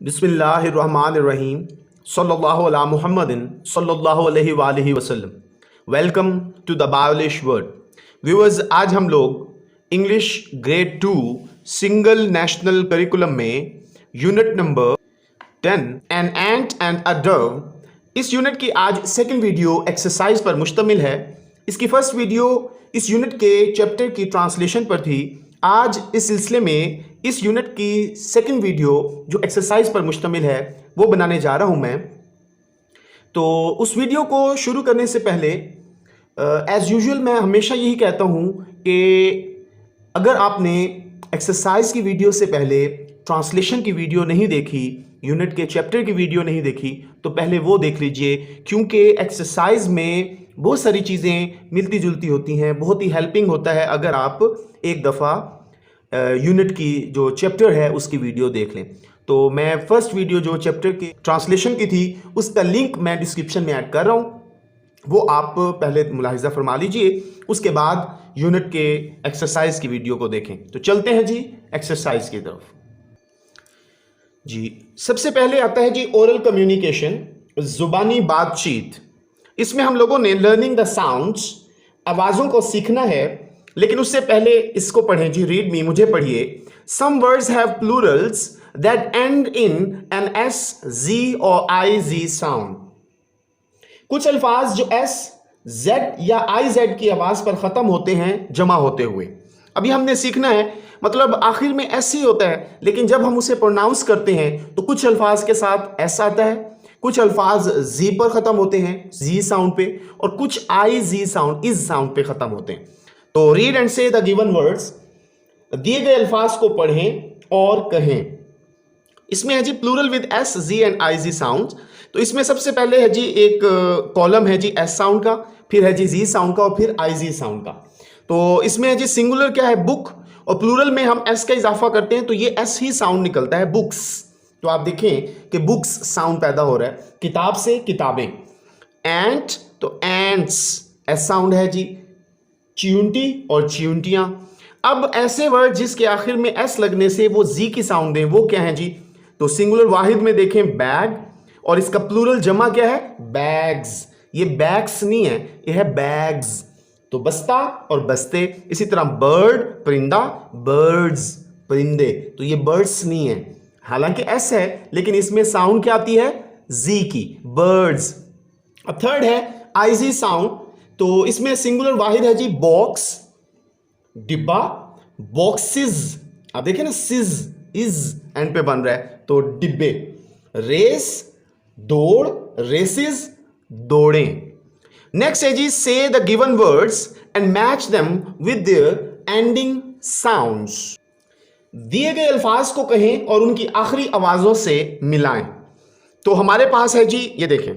बिस्मिल्लाहिर्रहमानिर्रहीम सल्लल्लाहु अला मुहम्मदिन सल्लल्लाहु अलैहि वालिहि वसल्लम। Welcome to the Biolish world. Viewers, आज हम लोग English grade 2 single national curriculum में unit number 10 an ant and a dove, इस यूनिट की आज सेकंड वीडियो एक्सरसाइज पर मुश्तमिल है। इसकी फर्स्ट वीडियो इस यूनिट के चैप्टर की ट्रांसलेशन पर थी। आज इस सिलसिले में इस यूनिट की सेकंड वीडियो जो एक्सरसाइज पर मुश्तमिल है वो बनाने जा रहा हूं मैं। तो उस वीडियो को शुरू करने से पहले एज़ यूजुअल मैं हमेशा यही कहता हूं कि अगर आपने एक्सरसाइज की वीडियो से पहले ट्रांसलेशन की वीडियो नहीं देखी, यूनिट के चैप्टर की वीडियो नहीं देखी, तो पहले वो देख लीजिए, क्योंकि एक्सरसाइज में बहुत सारी चीज़ें मिलती जुलती होती हैं। बहुत ही हेल्पिंग होता है अगर आप एक दफ़ा यूनिट की जो चैप्टर है उसकी वीडियो देख लें। तो मैं फर्स्ट वीडियो जो चैप्टर की ट्रांसलेशन की थी उसका लिंक मैं डिस्क्रिप्शन में ऐड कर रहा हूँ, वो आप पहले मुलाहिजा फरमा लीजिए, उसके बाद यूनिट के एक्सरसाइज की वीडियो को देखें। तो चलते हैं जी एक्सरसाइज की तरफ। जी सबसे पहले आता है जी ओरल कम्युनिकेशन, जुबानी बातचीत। इसमें हम लोगों ने लर्निंग द साउंड्स, आवाज़ों को सीखना है, लेकिन उससे पहले इसको पढ़ें जी। रीड मी, मुझे पढ़िए। Some words have plurals that end in an S, Z और आई जी साउंड। कुछ अल्फाज जो एस, जेड या आई जेड की आवाज पर खत्म होते हैं जमा होते हुए। अभी हमने सीखना है, मतलब आखिर में एस ही होता है, लेकिन जब हम उसे प्रोनाउंस करते हैं तो कुछ अल्फाज के साथ एस आता है, कुछ अल्फाज जी पर खत्म होते हैं, जी साउंड पे, और कुछ I Z sound, iz sound पे खत्म होते हैं। तो read and say the given words, दिए गए अल्फाज को पढ़ें और कहें। इसमें है जी plural with S, Z and I Z sound. तो इसमें सबसे पहले है जी एक कॉलम है जी एस साउंड का, फिर है जी साउंड का, और फिर आई जी साउंड का। तो इसमें है जी सिंगुलर क्या है, बुक, और प्लूरल में हम एस का इजाफा करते हैं तो ये एस ही साउंड निकलता है, बुक्स। तो आप देखें कि बुक्स साउंड पैदा हो रहा है, किताब से किताबें। एंट, तो एंट्स एस साउंड है जी। च्यूंटी और च्यूंटियां। अब ऐसे वर्ड जिसके आखिर में एस लगने से वो जी की साउंड दें, वो क्या है जी? तो सिंगुलर वाहिद में देखें बैग, और इसका प्लूरल जमा क्या है, बैग्स। ये बैग्स नहीं है, ये है बैग्स। तो बस्ता और बस्ते। इसी तरह बर्ड, परिंदा, बर्ड्स, परिंदे। तो ये बर्ड्स नहीं है, हालांकि एस है, लेकिन इसमें साउंड क्या आती है, जी की, बर्ड्स। अब थर्ड है आईजी साउंड। तो इसमें सिंगुलर वाहिद है जी बॉक्स, डिब्बा, बॉक्सेस। आप देखिए ना, सिज इज एंड पे बन रहा है, तो डिब्बे। रेस, दौड़, रेसेस, दौड़ें। नेक्स्ट है जी से the given words and match them with their ending sounds. दिए गए अल्फाज को कहें और उनकी आखिरी आवाजों से मिलाएं। तो हमारे पास है जी, ये देखें,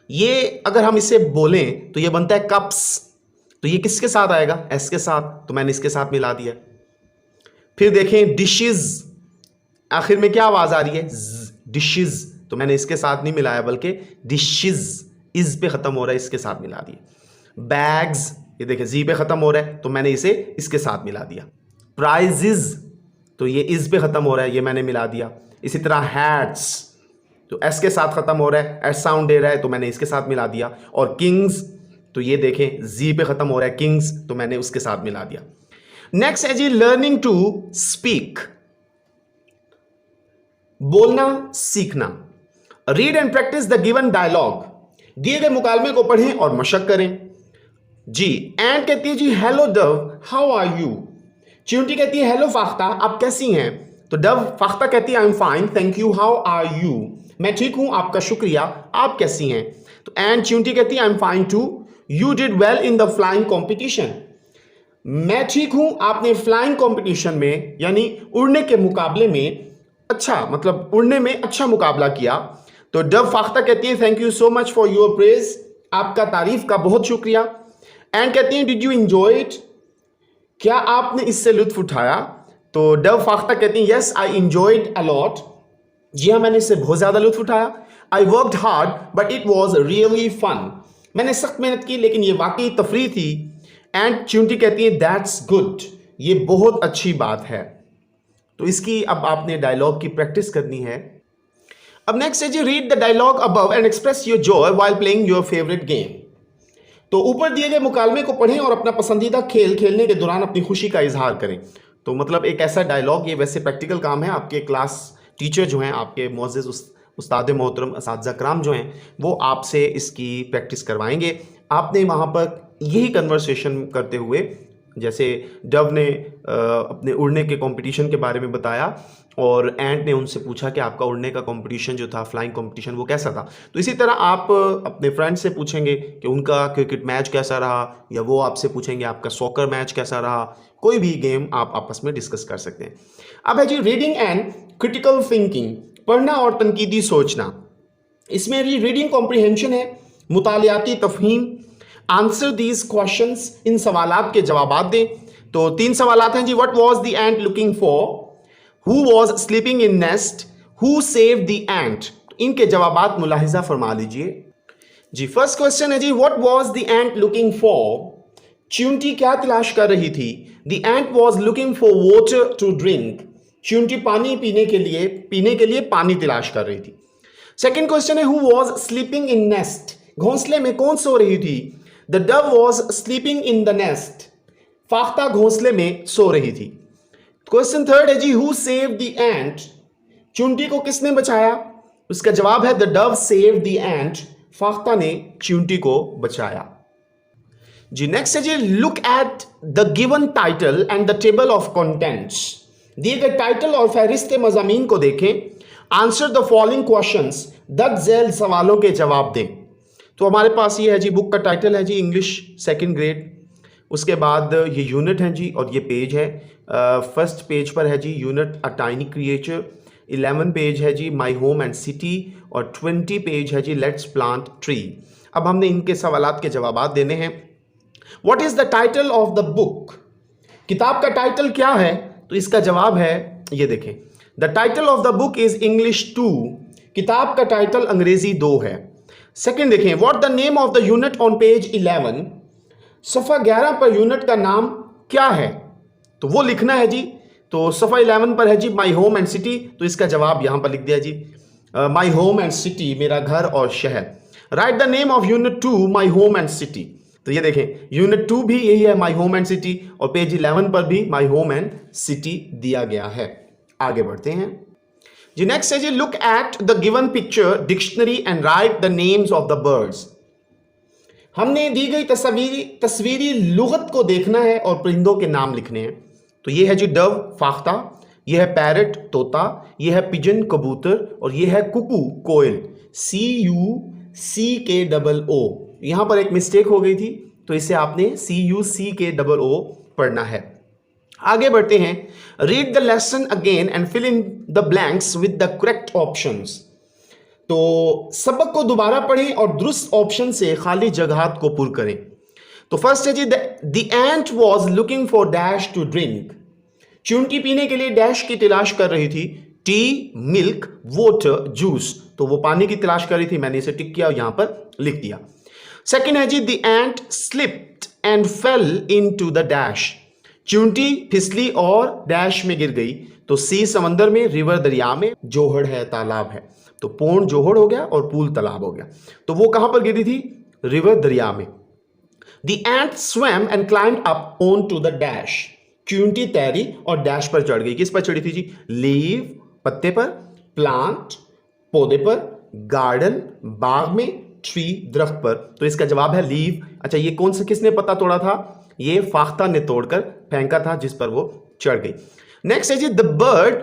ये अगर हम इसे बोलें तो ये बनता है कप्स। तो ये किसके साथ आएगा, एस के साथ, तो मैंने इसके साथ मिला दिया। फिर देखें डिशेज, आखिर में क्या आवाज आ रही है, डिशेज, तो मैंने इसके साथ नहीं मिलाया, बल्कि डिशेज, इज पे खत्म हो रहा है, इसके साथ मिला दिया। बैग्स, ये देखें जी पे खत्म हो रहा है, तो मैंने इसे इसके साथ मिला दिया। प्राइजेज, तो ये इज पे खत्म हो रहा है, ये मैंने मिला दिया। इसी तरह हैट्स, तो एस के साथ खत्म हो रहा है, एस साउंड दे रहा है, तो मैंने इसके साथ मिला दिया। और किंग्स, तो ये देखें जी पे खत्म हो रहा है, किंग्स, तो मैंने उसके साथ मिला दिया। नेक्स्ट है जी लर्निंग टू स्पीक, बोलना सीखना। Read and practise the given dialogue, दिए गए मुकालमे को पढ़ें और मशक करें। जी एंड कहती है जी hello dove, how are you. च्यूंटी कहती है हेलो फाख्ता, आप कैसी हैं। तो डव, फाख्ता कहती है I am fine thank you, how are you, मैं ठीक हूं आपका शुक्रिया, आप कैसी हैं। तो एंड च्यूंटी कहती है I am fine too, you did well in the flying competition. मैं ठीक हूं, आपने फ्लाइंग कॉम्पिटिशन में यानी उड़ने के मुकाबले में अच्छा, मतलब उड़ने में अच्छा मुकाबला किया। तो डव फाख्ता कहती है thank you so much for your praise, आपका तारीफ का बहुत शुक्रिया। एंड कहती है डिड यू एंजॉय इट, क्या आपने इससे लुत्फ उठाया। तो डव फाख्ता कहती है yes I enjoyed a lot, जी हाँ मैंने इससे बहुत ज्यादा लुत्फ उठाया। I worked hard but it was really fun, मैंने सख्त मेहनत की लेकिन ये वाकई तफरी थी। एंड च्यूंटी कहती है दैट्स गुड, ये बहुत अच्छी बात है। तो इसकी अब आपने डायलॉग की प्रैक्टिस करनी है। अब नेक्स्ट है जी, read the dialogue above and express your joy while playing your favourite game. तो ऊपर दिए गए मुकालमे को पढ़ें और अपना पसंदीदा खेल खेलने के दौरान अपनी खुशी का इजहार करें। तो मतलब एक ऐसा डायलॉग, ये वैसे प्रैक्टिकल काम है, आपके क्लास टीचर जो हैं, आपके मोअज़्ज़िज़ उस्ताद मोहतरम असातिज़ा कराम जो हैं, वो आपसे इसकी प्रैक्टिस करवाएंगे। आपने वहाँ पर यही कन्वर्सेशन करते हुए, जैसे डव ने अपने उड़ने के कंपटीशन के बारे में बताया और एंट ने उनसे पूछा कि आपका उड़ने का कंपटीशन जो था, फ्लाइंग कंपटीशन, वो कैसा था। तो इसी तरह आप अपने फ्रेंड से पूछेंगे कि उनका क्रिकेट मैच कैसा रहा, या वो आपसे पूछेंगे आपका सॉकर मैच कैसा रहा। कोई भी गेम आप आपस में डिस्कस कर सकते हैं। अब है जी रीडिंग एंड क्रिटिकल थिंकिंग, पढ़ना और तनकीदी सोचना। इसमें रीडिंग कॉम्प्रिहेंशन है, मुतालियाती तफहीम। आंसर दीज क्वेश्चंस, इन सवालात के जवाबात दें। तो 3 सवालात हैं जी। What was the ant looking for, who was sleeping in nest, who saved the ant. इनके जवाबात मुलाहिजा फरमा लीजिए जी। फर्स्ट क्वेश्चन है जी, what was the ant looking for, चींटी क्या तलाश कर रही थी। The ant was looking for water to drink, चींटी पानी पीने के लिए पानी तलाश कर रही थी। सेकेंड क्वेश्चन है, who was sleeping in nest, घोंसले में कौन सो रही थी। The dove was sleeping in the nest, फाख्ता घोंसले में सो रही थी। क्वेश्चन थर्ड है जी, हु सेव्ड द एंट, चींटी को किसने बचाया। उसका जवाब है the dove saved the ant, फाख्ता ने चींटी को बचाया जी। नेक्स्ट है जी, look at the given title and the table of contents. दिए गए टाइटल और फहरिस्त मज़ामीन को देखें। आंसर द फॉलोइंग क्वेश्चंस, 10 झेल सवालों के जवाब दें। तो हमारे पास ये है जी, बुक का टाइटल है जी इंग्लिश 2nd ग्रेड, उसके बाद ये यूनिट है जी और ये पेज है। फर्स्ट पेज पर है जी unit a tiny creature, 11 page है जी माई होम एंड सिटी, और 20 पेज है जी लेट्स प्लांट ट्री। अब हमने इनके सवालात के जवाबात देने हैं। What is the title of the book, किताब का टाइटल क्या है। तो इसका जवाब है, ये देखें, the title of the book is English 2, किताब का टाइटल अंग्रेजी 2 है। सेकंड देखें, what the name of the unit on page 11, सफ़ा 11 पर यूनिट का नाम क्या है, तो वो लिखना है जी। तो सफ़ा 11 पर है जी माई होम एंड सिटी, तो इसका जवाब यहां पर लिख दिया जी, माई होम एंड सिटी, मेरा घर और शहर। Right the name of unit 2 my home and city, तो ये देखें यूनिट 2 भी यही है, माई होम एंड सिटी, और पेज 11 पर भी माई होम एंड सिटी दिया गया है। आगे बढ़ते हैं जी। नेक्स्ट है जी, look at the given picture dictionary and write the names of the birds. हमने दी गई तस्वीरी लुगत को देखना है और परिंदों के नाम लिखने हैं। तो ये है जी डव, फाख्ता, ये है पैरट, तोता, ये है पिजन, कबूतर, और ये है कुकू, कोयल, CUCKOO। यहां पर एक मिस्टेक हो गई थी, तो इसे आपने CUCKOO पढ़ना है। आगे बढ़ते हैं। Read the lesson again and fill in the blanks with the correct options. तो सबक को दोबारा पढ़ें और दुरुस्त ऑप्शन से खाली जगहात को पुर करें। तो फर्स्ट है जी, the ant was looking for dash to drink, चींटी पीने के लिए डैश की तलाश कर रही थी। टी, मिल्क, वाटर, जूस, तो वो पानी की तलाश कर रही थी, मैंने इसे टिक किया और यहां पर लिख दिया। सेकेंड है जी, the ant slipped and fell into the dash, चींटी फिसली और डैश में गिर गई। तो सी समंदर में, रिवर दरिया में, जोहड़ है तालाब है, तो पोंड जोहड़ हो गया और पूल तालाब हो गया। तो वो कहां पर गिरी थी, रिवर दरिया में। The ant swam and climbed up on to the dash, चींटी तैरी और डैश पर चढ़ गई। किस पर चढ़ी थी जी, लीव पत्ते पर, प्लांट पौधे पर, गार्डन बाग में, ट्री दरख्त पर। तो इसका जवाब है लीव। अच्छा, ये कौन सा, किसने पत्ता तोड़ा था, ये फाख्ता ने तोड़कर फेंका था जिस पर वो चढ़ गई। नेक्स्ट है जी, the bird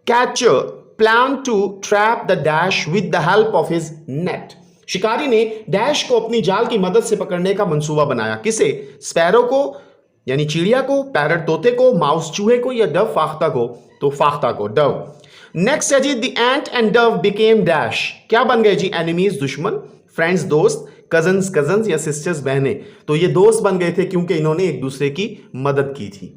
catcher plan to trap the dash with the help of his net, शिकारी ने डैश को अपनी जाल की मदद से पकड़ने का मंसूबा बनाया। किसे, स्पैरो को यानी चिड़िया को, पैरट तोते को, माउस चूहे को, या डव फाख्ता को। तो फाख्ता को, डव। नेक्स्ट है जी, the ant and dove became dash, क्या बन गए जी, एनिमीज दुश्मन, फ्रेंड्स दोस्त, कजन्स या सिस्टर्स बहनें। तो ये दोस्त बन गए थे क्योंकि इन्होंने एक दूसरे की मदद की थी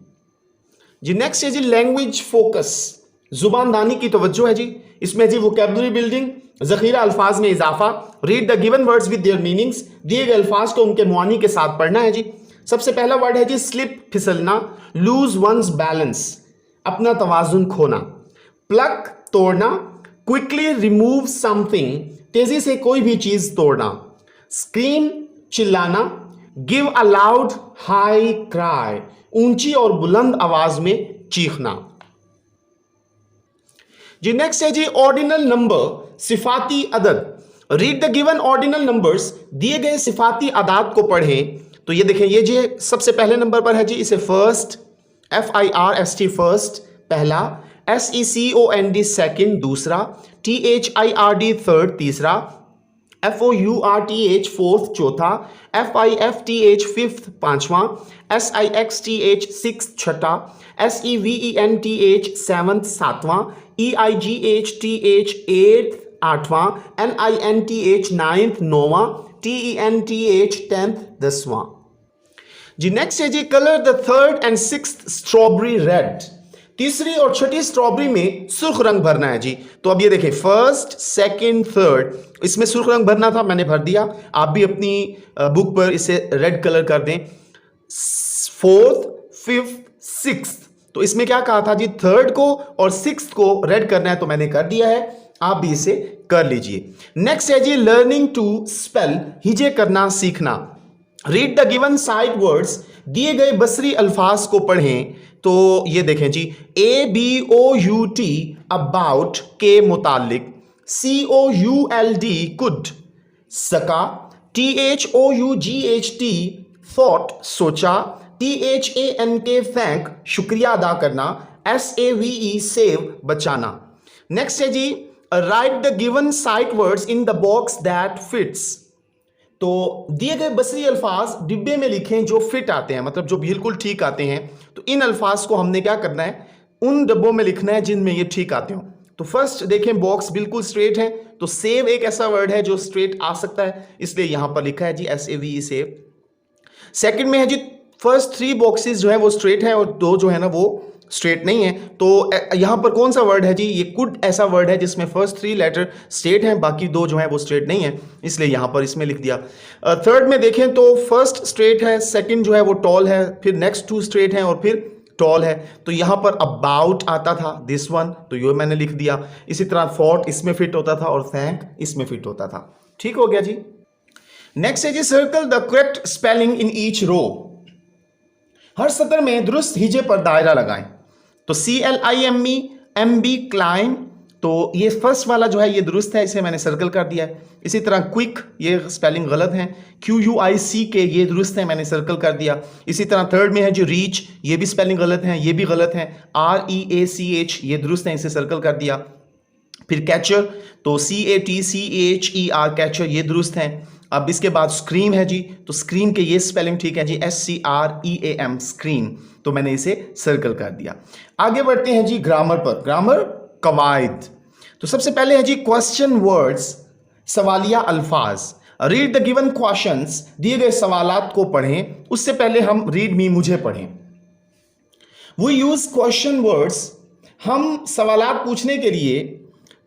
जी। नेक्स्ट है जी, लैंग्वेज फोकस, जुबानदानी की तवज्जो है जी। इसमें जी वोकैबुलरी बिल्डिंग, जखीरा अल्फाज में इजाफा, read the given words with their meanings, दिए गए अल्फाज को उनके मुआनी के साथ पढ़ना है जी। सबसे पहला वर्ड है जी स्लिप, फिसलना, लूज वंस बैलेंस, अपना तवाजुन खोना, प्लक, तोड़ना, क्विकली रिमूव समथिंग, तेजी से कोई भी चीज तोड़ना। स्क्रीम, चिल्लाना। Give a loud high cry, ऊंची और बुलंद आवाज में चीखना। जी नेक्स्ट है जी ऑर्डिनल नंबर, सिफाती अदद। Read the given ordinal numbers, दिए गए सिफाती अदाद को पढ़ें। तो ये देखें, ये जी सबसे पहले नंबर पर है जी, इसे फर्स्ट, FIRST फर्स्ट पहला, SECOND सेकंड दूसरा, THIRD थर्ड तीसरा, FOURTH फोर्थ चौथा, FIFTH फिफ्थ पांचवा, SIXTH सिक्स छठा, SEVENTH सेवंथ सातवां, EIGHTH एट्थ आठवां, NINTH नाइन्थ नौवां, TENTH टेंथ दसवां। जी नेक्स्ट है जी colour the third and sixth strawberry red. तीसरी और छठी स्ट्रॉबेरी में सुर्ख रंग भरना है जी। तो अब ये देखें, फर्स्ट सेकंड थर्ड, इसमें सुर्ख रंग भरना था, मैंने भर दिया। आप भी अपनी बुक पर इसे रेड कलर कर दें। फोर्थ, फिफ्थ, सिक्स्थ, तो इसमें क्या कहा था जी, थर्ड को और सिक्स्थ को रेड करना है, तो मैंने कर दिया है, आप भी इसे कर लीजिए। नेक्स्ट है जी लर्निंग टू स्पेल, हिजे करना सीखना। Read the given side words, दिए गए बसरी अल्फाज को पढ़ें। तो ये देखें जी, ABOUT अबाउट के मुतालिक, COULD कुड सका, THOUGHT थॉट सोचा, THANK थैंक शुक्रिया अदा करना, SAVE सेव बचाना। नेक्स्ट है जी write the given sight words in the box that fits. तो दिए गए बसरी अल्फाज डिब्बे में लिखें जो फिट आते हैं, मतलब जो बिल्कुल ठीक आते हैं। तो इन अल्फाज को हमने क्या करना है, उन डब्बों में लिखना है जिनमें ये ठीक आते हो। तो फर्स्ट देखें, बॉक्स बिल्कुल स्ट्रेट है, तो सेव एक ऐसा वर्ड है जो स्ट्रेट आ सकता है, इसलिए यहां पर लिखा है जी SAVE सेव। सेकंड में है जी फर्स्ट थ्री बॉक्सेस जो है वो स्ट्रेट है और दो जो है ना वो स्ट्रेट नहीं है। तो यहां पर कौन सा वर्ड है जी, ये कुड ऐसा वर्ड है जिसमें फर्स्ट थ्री लेटर स्ट्रेट हैं, बाकी दो जो है वो स्ट्रेट नहीं है, इसलिए यहां पर इसमें लिख दिया। थर्ड में देखें तो फर्स्ट स्ट्रेट है, सेकंड जो है वो टॉल है, फिर नेक्स्ट टू स्ट्रेट हैं और फिर टॉल है। तो यहां पर अबाउट आता था, दिस वन, तो ये मैंने लिख दिया। इसी तरह थॉट इसमें फिट होता था और थैंक इसमें फिट होता था। ठीक हो गया जी। नेक्स्ट है जी circle the correct spelling in each row. हर सतर में दुरुस्त हिजे पर दायरा लगाएं। तो CLIME क्लाइम, तो ये फर्स्ट वाला जो है ये दुरुस्त है, इसे मैंने सर्कल कर दिया है। इसी तरह क्विक, ये स्पेलिंग गलत है। QUICK, ये दुरुस्त है, मैंने सर्कल कर दिया। इसी तरह थर्ड में है जो रीच, ये भी स्पेलिंग गलत है, ये भी गलत है। REACH, ये दुरुस्त है, इसे सर्कल कर दिया। फिर कैचर, तो CATCHER कैचर, ये दुरुस्त है। अब इसके बाद स्क्रीम है जी, तो स्क्रीम के ये स्पेलिंग ठीक है जी, SCREAM स्क्रीम, तो मैंने इसे सर्कल कर दिया। आगे बढ़ते हैं जी ग्रामर पर, ग्रामर कवायद। तो सबसे पहले है जी क्वेश्चन वर्ड्स, सवालिया अल्फाज। रीड द गिवन क्वेश्चंस, दिए गए सवालात को पढ़ें। उससे पहले हम रीड मी, मुझे पढ़ें। वी यूज क्वेश्चन वर्ड्स, हम सवालात पूछने के लिए,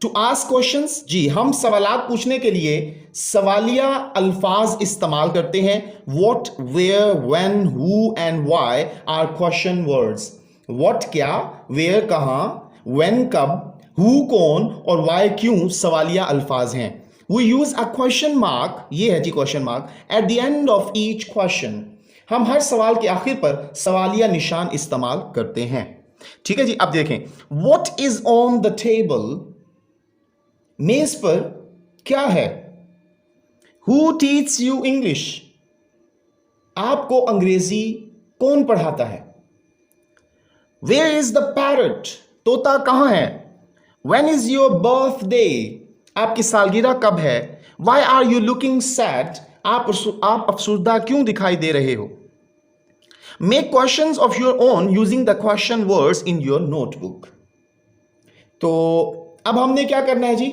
टू आस्क क्वेश्चंस, जी हम सवालात पूछने के लिए सवालिया अल्फाज इस्तेमाल करते हैं। What, where, when, who and why are question words. What क्या, वेयर कहां, व्हेन कब, हु कौन और व्हाई क्यों सवालिया अल्फाज हैं। We use a question mark, ये है जी question mark, at the end of each question. हम हर सवाल के आखिर पर सवालिया निशान इस्तेमाल करते हैं। ठीक है जी। अब देखें, what is on the table, मेज पर क्या है। हु टीच यू इंग्लिश, आपको अंग्रेजी कौन पढ़ाता है। वेयर इज द पैरट, तोता कहां है। व्हेन इज योर बर्थडे, आपकी सालगिरह कब है। Why are you looking sad, आप अफसुर्दा क्यों दिखाई दे रहे हो। Make questions of your own using the question words in your notebook. तो अब हमने क्या करना है जी,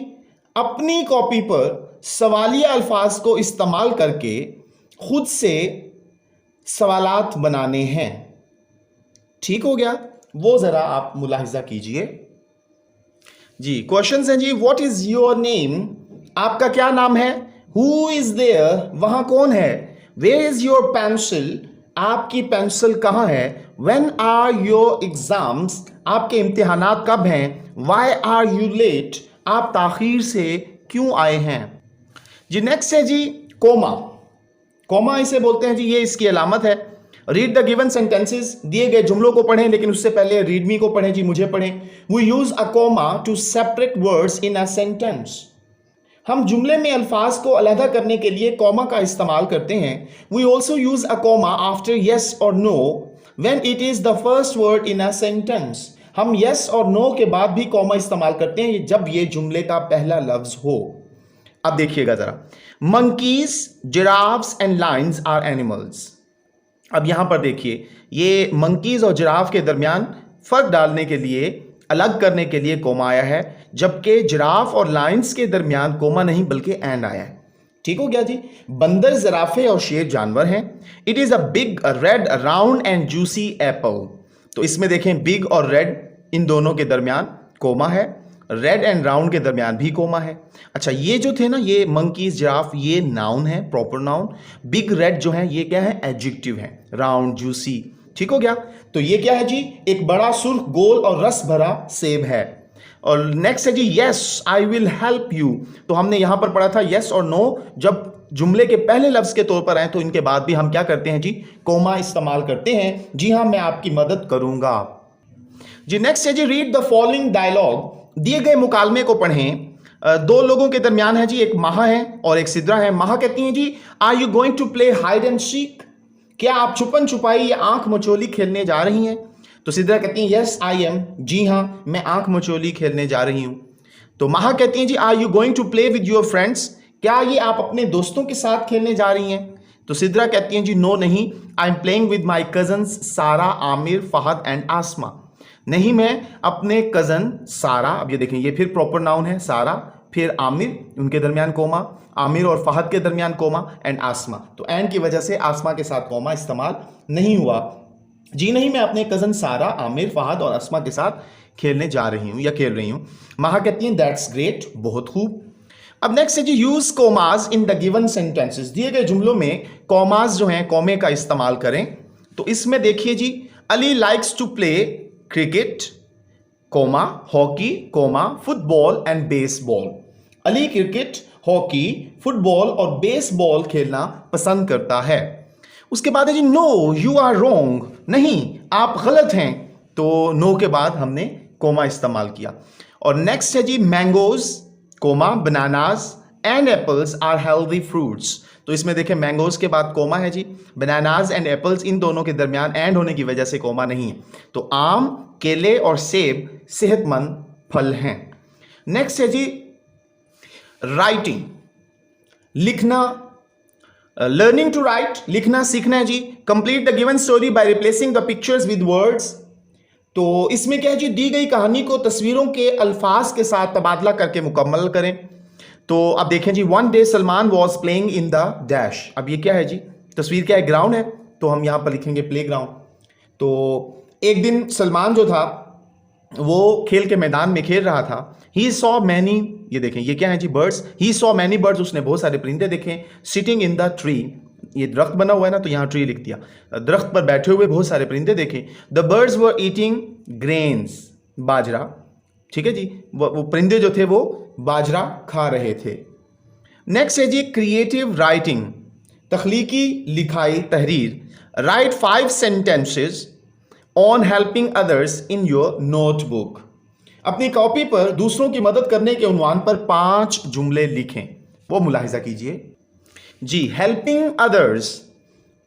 अपनी कॉपी पर सवालिया अल्फाज को इस्तेमाल करके खुद से सवालात बनाने हैं। ठीक हो गया, वो जरा आप मुलाहिजा कीजिए जी। क्वेश्चंस हैं जी, व्हाट इज योर नेम, आपका क्या नाम है। हु इज देयर, वहां कौन है। वेयर इज योर पेंसिल, आपकी पेंसिल कहां है। व्हेन आर योर एग्जाम्स, आपके इम्तिहानात कब हैं। वाई आर यू लेट, आप ताखीर से क्यों आए हैं। जी नेक्स्ट है जी कोमा। कोमा इसे बोलते हैं जी, ये इसकी अलामत है। रीड द गिवन सेंटेंसेस, दिए गए जुमलों को पढ़ें, लेकिन उससे पहले रीड मी को पढ़ें जी, मुझे पढ़ें। We use a comma to separate words in a sentence. हम जुमले में अल्फाज को अलहदा करने के लिए कॉमा का इस्तेमाल करते हैं। We also use a comma after yes और no when it is the first word in a sentence. हम येस और नो के बाद भी कॉमा इस्तेमाल करते हैं जब ये जुमले का पहला लफ्ज हो। अब देखिएगा जरा, monkeys, giraffes and lions are animals. अब यहां पर देखिए, ये मंकीज और जिराफ के दरमियान फर्क डालने के लिए, अलग करने के लिए कोमा आया है, जबकि जिराफ और लायंस के दरमियान कोमा नहीं बल्कि एंड आया है। ठीक हो गया जी। बंदर, जिराफे और शेर जानवर हैं। It is a big red round and juicy Apple. तो इसमें देखें, बिग और रेड इन दोनों के दरमियान कोमा है, रेड एंड राउंड के दरमियान भी कोमा है। अच्छा, ये जो थे ना, ये मंकीज, जिराफ, ये नाउन है, प्रॉपर नाउन। बिग रेड जो है ये क्या है, एडजेक्टिव है। राउंड, जूसी, ठीक हो गया। तो ये क्या है जी, एक बड़ा सुर्ख, गोल और रस भरा सेब है। और नेक्स्ट है जी yes I will help you. तो हमने यहां पर पढ़ा था यस और नो जब जुमले के पहले लफ्ज के तौर पर आए, तो इनके बाद भी हम क्या करते हैं जी, कोमा इस्तेमाल करते हैं। जी हां, मैं आपकी मदद करूंगा। जी नेक्स्ट है जी रीड द फॉलोइंग डायलॉग। दिए गए मुकालमे को पढ़ें। दो लोगों के दरमियान है जी, एक माहा है और एक सिद्रा है। माहा कहती हैं जी, are you going to play hide and seek. क्या आप छुपन छुपाई या आंख मचोली खेलने जा रही हैं। तो सिद्रा कहती हैं यस आई एम, जी हां मैं आंख मचोली खेलने जा रही हूं। तो माहा कहती हैं जी, are you going to play with your friends. क्या ये आप अपने दोस्तों के साथ खेलने जा रही हैं। तो सिद्रा कहती हैं जी, नो नहीं, I am playing with my cousins सारा, आमिर, फहद एंड आसमा। नहीं, मैं अपने कजन सारा, अब ये देखें ये फिर प्रॉपर नाउन है, सारा, फिर आमिर, उनके दरमियान कोमा, आमिर और फहद के दरमियान कोमा, एंड आसमा। तो एंड की वजह से आसमा के साथ कोमा इस्तेमाल नहीं हुआ। जी नहीं, मैं अपने कजन सारा, आमिर, फहद और आसमा के साथ खेलने जा रही हूं या खेल रही हूं। माहा कहती हैं दैट्स ग्रेट, बहुत खूब। अब नेक्स्ट है जी use commas in the given sentences. दिए गए जुमलों में कोमाज जो हैं, कोमे का इस्तेमाल करें। तो इसमें देखिए जी, Ali likes to play cricket, comma, hockey, comma, football and baseball. Ali cricket, hockey, football और बेसबॉल खेलना पसंद करता है। उसके बाद है जी नो यू आर रोंग, नहीं आप गलत हैं। तो नो के बाद हमने कोमा इस्तेमाल किया। और नेक्स्ट है जी mangoes, comma, bananas and apples are healthy fruits. तो इसमें देखें मैंगोज के बाद कोमा है जी, बनानास एंड एप्पल्स इन दोनों के दरमियान एंड होने की वजह से कोमा नहीं है। तो आम, केले और सेब सेहतमंद फल हैं। नेक्स्ट है जी राइटिंग, लिखना, लर्निंग टू राइट, लिखना सीखना है जी। Complete the given story by replacing the pictures with words. तो इसमें क्या है जी, दी गई कहानी को तस्वीरों के अल्फाज के साथ तबादला करके मुकम्मल करें। तो अब देखें जी, one day Salman was playing in the dash. अब ये क्या है जी, तस्वीर क्या है, ग्राउंड है, तो हम यहां पर लिखेंगे प्ले ग्राउंड। तो एक दिन सलमान जो था वो खेल के मैदान में खेल रहा था। ही सॉ मैनी, ये देखें ये क्या है जी, birds. He saw many birds, उसने बहुत सारे परिंदे देखे। सिटिंग इन द ट्री, ये दरख्त बना हुआ है ना, तो यहाँ ट्री लिख दिया। दरख्त पर बैठे हुए बहुत सारे परिंदे देखे। The birds were eating grains, बाजरा, ठीक है जी, वो परिंदे जो थे वो बाजरा खा रहे थे। नेक्स्ट है जी क्रिएटिव राइटिंग, तख्लीकी लिखाई, तहरीर। Right 5 sentences on helping others in your notebook. अपनी कॉपी पर दूसरों की मदद करने के उन्वान पर 5 जुमले लिखें, वो मुलाहिजा कीजिए जी। हेल्पिंग अदर्स,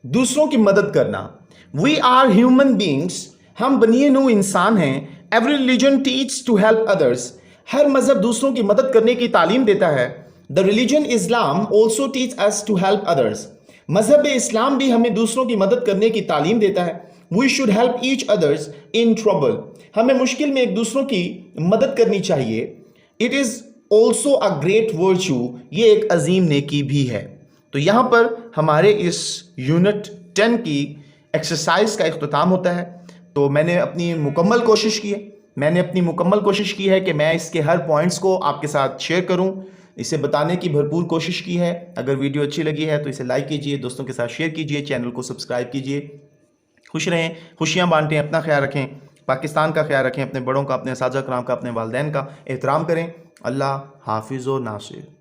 दूसरों की मदद करना। वी आर ह्यूमन बींग्स, हम बनिए नू इंसान हैं। Every religion teach to help others, हर मजहब दूसरों की मदद करने की तालीम देता है। The religion Islam also teach us to help others, मजहब इस्लाम भी हमें दूसरों की मदद करने की तालीम देता है। We should help each others in trouble, हमें मुश्किल में एक दूसरों की मदद करनी चाहिए। It is also a great virtue, ये एक अजीम नेकी भी है। तो यहां पर हमारे इस यूनिट 10 की एक्सरसाइज का इख्तिताम होता है। तो मैंने अपनी मुकम्मल कोशिश की है कि मैं इसके हर पॉइंट्स को आपके साथ शेयर करूं, इसे बताने की भरपूर कोशिश की है। अगर वीडियो अच्छी लगी है तो इसे लाइक कीजिए, दोस्तों के साथ शेयर कीजिए, चैनल को सब्सक्राइब कीजिए। खुश रहें, खुशियां बांटें, अपना ख्याल रखें, पाकिस्तान का ख्याल रखें, अपने बड़ों का, अपने असातिज़ा कराम का, अपने वालिदैन का एहतराम करें अल्लाह हाफिज़ व नासिर।